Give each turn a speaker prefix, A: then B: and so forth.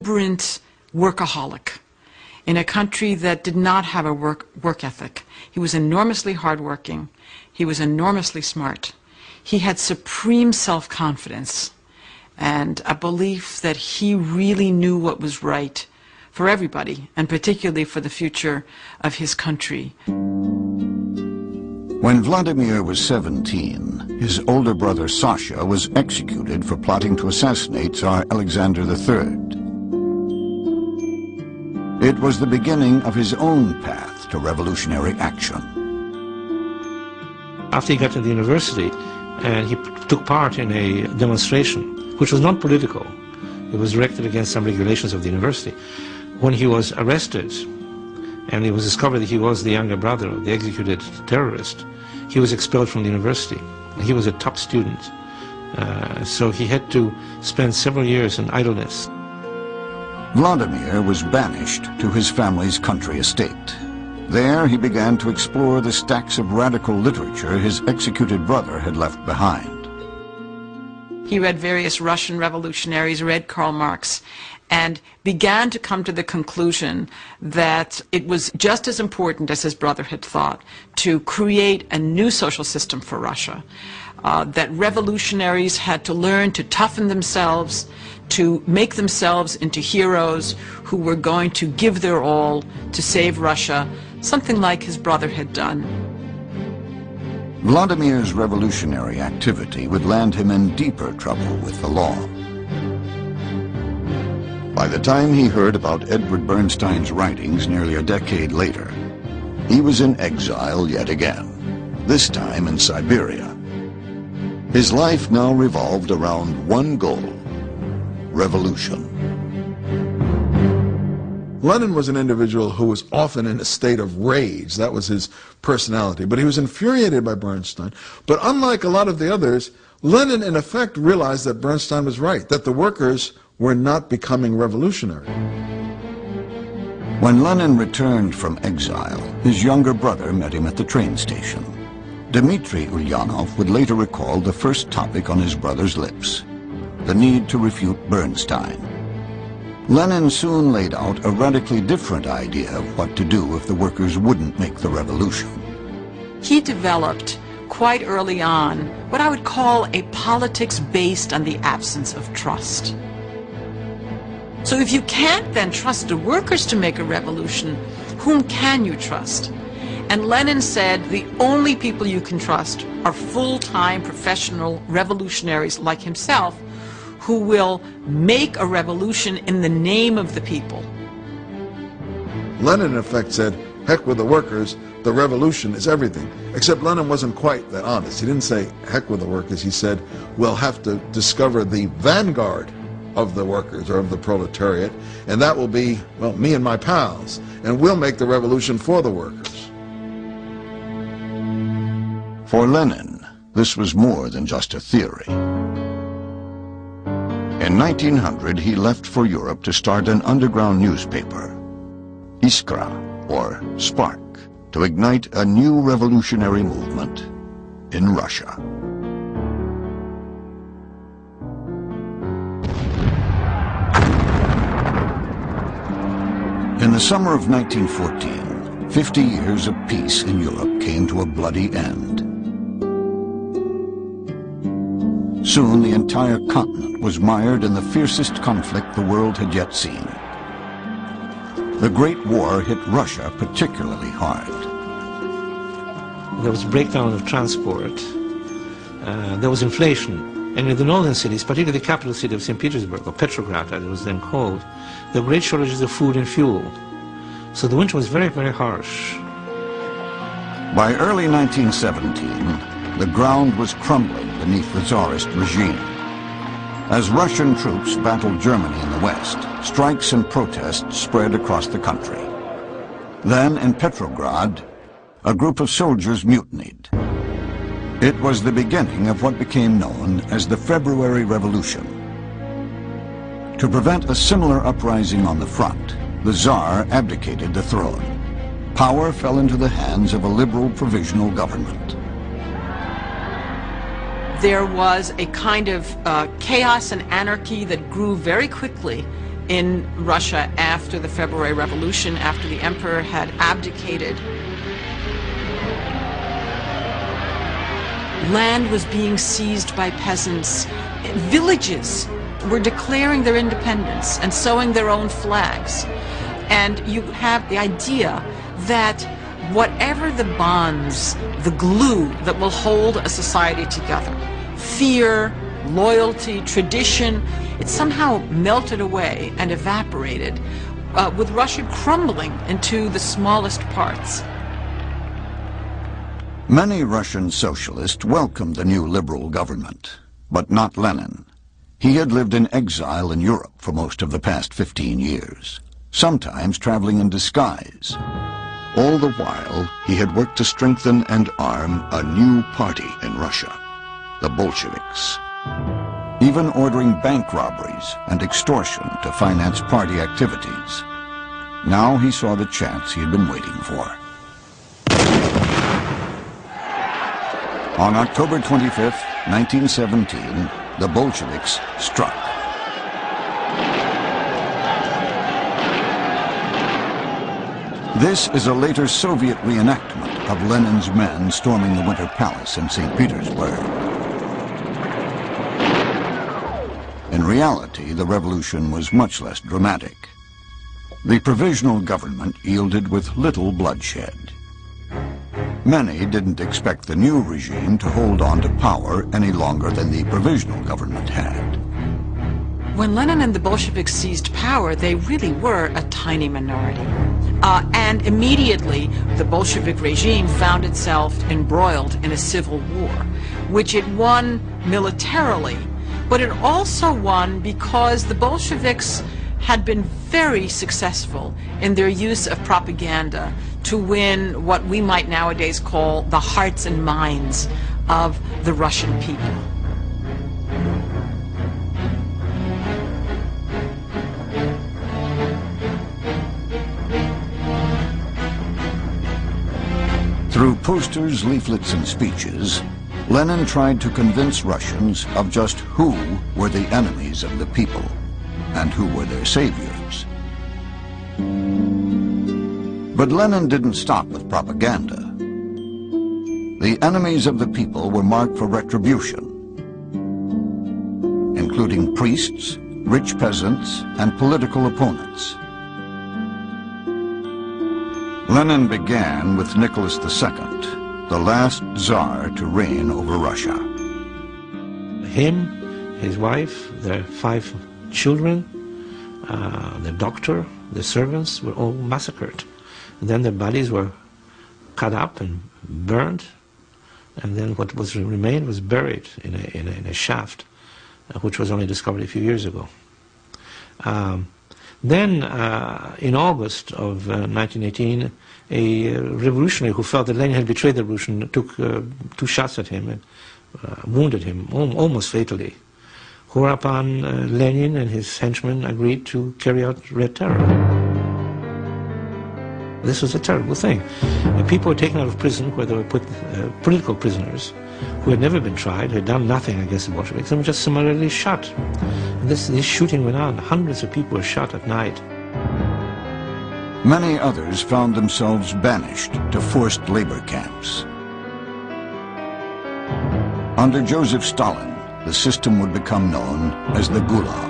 A: Vibrant workaholic in a country that did not have a work ethic. He was enormously hardworking. He was enormously smart. He had supreme self-confidence and a belief that he really knew what was right for everybody, and particularly for the future of his country.
B: When Vladimir was 17, his older brother Sasha was executed for plotting to assassinate Tsar Alexander III. It was the beginning of his own path to revolutionary action.
C: After he got to the university, and he took part in a demonstration, which was not political. It was directed against some regulations of the university. When he was arrested, and it was discovered that he was the younger brother of the executed terrorist, he was expelled from the university. He was a top student, so he had to spend several years in idleness.
B: Vladimir was banished to his family's country estate. There he began to explore the stacks of radical literature his executed brother had left behind.
A: He read various Russian revolutionaries, read Karl Marx, and began to come to the conclusion that it was just as important as his brother had thought to create a new social system for Russia, that revolutionaries had to learn to toughen themselves, to make themselves into heroes who were going to give their all to save Russia, something like his brother had done.
B: Vladimir's revolutionary activity would land him in deeper trouble with the law. By the time he heard about Edward Bernstein's writings nearly a decade later, he was in exile yet again, this time in Siberia. His life now revolved around one goal: revolution.
D: Lenin was an individual who was often in a state of rage. That was his personality. But he was infuriated by Bernstein. But unlike a lot of the others, Lenin in effect realized that Bernstein was right, that the workers were not becoming revolutionary.
B: When Lenin returned from exile, his younger brother met him at the train station. Dmitry Ulyanov would later recall the first topic on his brother's lips: the need to refute Bernstein. Lenin soon laid out a radically different idea of what to do if the workers wouldn't make the revolution.
A: He developed quite early on what I would call a politics based on the absence of trust. So if you can't then trust the workers to make a revolution, whom can you trust? And Lenin said the only people you can trust are full-time professional revolutionaries like himself, who will make a revolution in the name of the people.
D: Lenin in effect said, heck with the workers, the revolution is everything. Except Lenin wasn't quite that honest. He didn't say heck with the workers. He said, we'll have to discover the vanguard of the workers, or of the proletariat, and that will be, well, me and my pals, and we'll make the revolution for the workers.
B: For Lenin, this was more than just a theory. In 1900, he left for Europe to start an underground newspaper, Iskra, or Spark, to ignite a new revolutionary movement in Russia. In the summer of 1914, 50 years of peace in Europe came to a bloody end. Soon the entire continent was mired in the fiercest conflict the world had yet seen. The Great War hit Russia particularly hard.
C: There was breakdown of transport, there was inflation, and in the northern cities, particularly the capital city of St. Petersburg, or Petrograd as it was then called, there were great shortages of food and fuel. So the winter was very, very harsh.
B: By early 1917, the ground was crumbling beneath the Tsarist regime. As Russian troops battled Germany in the west, strikes and protests spread across the country. Then, in Petrograd, a group of soldiers mutinied. It was the beginning of what became known as the February Revolution. To prevent a similar uprising on the front, the Tsar abdicated the throne. Power fell into the hands of a liberal provisional government.
A: There was a kind of chaos and anarchy that grew very quickly in Russia after the February Revolution, after the emperor had abdicated. Land was being seized by peasants. Villages were declaring their independence and sewing their own flags. And you have the idea that whatever the bonds, the glue that will hold a society together, fear, loyalty, tradition, it somehow melted away and evaporated, with Russia crumbling into the smallest parts.
B: Many Russian socialists welcomed the new liberal government, but not Lenin. He had lived in exile in Europe for most of the past 15 years, sometimes traveling in disguise. All the while, he had worked to strengthen and arm a new party in Russia, the Bolsheviks, even ordering bank robberies and extortion to finance party activities. Now he saw the chance he had been waiting for. On October 25th, 1917, the Bolsheviks struck. This is a later Soviet reenactment of Lenin's men storming the Winter Palace in St. Petersburg. In reality, the revolution was much less dramatic. The provisional government yielded with little bloodshed. Many didn't expect the new regime to hold on to power any longer than the provisional government had.
A: When Lenin and the Bolsheviks seized power, they really were a tiny minority. And immediately, the Bolshevik regime found itself embroiled in a civil war, which it won militarily, but it also won because the Bolsheviks had been very successful in their use of propaganda to win what we might nowadays call the hearts and minds of the Russian people.
B: Through posters, leaflets, and speeches, Lenin tried to convince Russians of just who were the enemies of the people and who were their saviors. But Lenin didn't stop with propaganda. The enemies of the people were marked for retribution, including priests, rich peasants, and political opponents. Lenin began with Nicholas II, the last Tsar to reign over Russia.
C: Him, his wife, their 5 children, the doctor, the servants were all massacred. And then their bodies were cut up and burned, and then what was remained was buried in a shaft, which was only discovered a few years ago. Then, in August of 1918, a revolutionary who felt that Lenin had betrayed the revolution took 2 shots at him and wounded him almost fatally. Whereupon Lenin and his henchmen agreed to carry out Red Terror. This was a terrible thing. People were taken out of prison where they were put political prisoners who had never been tried, had done nothing against the Bolsheviks, and were just summarily shot. And this shooting went on. Hundreds of people were shot at night.
B: Many others found themselves banished to forced labor camps. Under Joseph Stalin, the system would become known as the Gulag.